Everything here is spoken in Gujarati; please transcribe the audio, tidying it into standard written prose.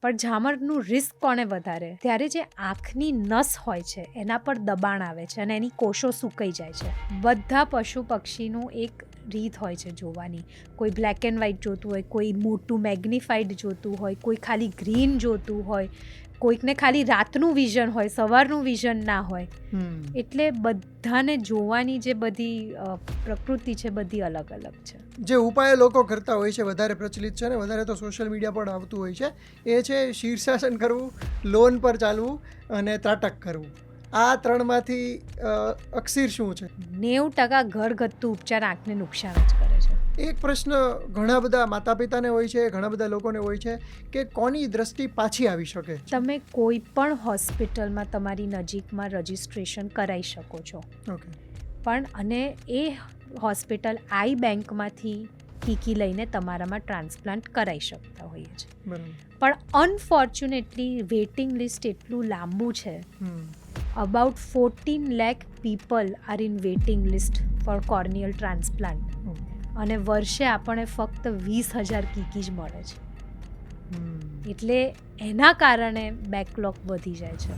પણ ઝામરનું રિસ્ક કોને વધારે? ત્યારે જે આંખની નસ હોય છે એના પર દબાણ આવે છે અને એની કોષો સુકાઈ જાય છે. બધા પશુ પક્ષીનું એક રીત હોય છે જોવાની. કોઈ બ્લેક એન્ડ વ્હાઇટ જોતું હોય, કોઈ મોટું મેગ્નિફાઈડ જોતું હોય, કોઈ ખાલી ગ્રીન જોતું હોય, કોઈકને ખાલી રાતનું વિઝન હોય, સવારનું વિઝન ના હોય. એટલે બધાને જોવાની જે બધી પ્રકૃતિ છે બધી અલગ અલગ છે. જે ઉપાય લોકો કરતા હોય છે વધારે પ્રચલિત છે ને વધારે તો સોશિયલ મીડિયા પર આવતું હોય છે, એ છે શીર્ષાસન કરવું, લોન પર ચાલવું અને ત્રાટક કરવું. આ ત્રણમાંથી અક્ષીર શું છે? 90% ઘરગથ્થુ ઉપચાર આંખને નુકસાન જ કરે છે. એક પ્રશ્ન ઘણા બધા માતા પિતાને હોય છે, ઘણા બધા લોકોને હોય છે કે કોની દ્રષ્ટિ પાછી આવી શકે? તમે કોઈ પણ હોસ્પિટલમાં તમારી નજીકમાં રજિસ્ટ્રેશન કરાવી શકો છો. ઓકે. પણ અને એ હોસ્પિટલ આઈ બેંકમાંથી કીકી લઈને તમારામાં ટ્રાન્સપ્લાન્ટ કરાવી શકતા હોઈએ છે. બરાબર. પણ અનફોર્ચ્યુનેટલી વેઇટિંગ લિસ્ટ એટલું લાંબુ છે. About 14 lakh people are in waiting list for corneal transplant. અને વર્ષે આપણને ફક્ત 20,000 કીકી જ મળે છે. એટલે એના કારણે બેકલોગ વધી જાય છે.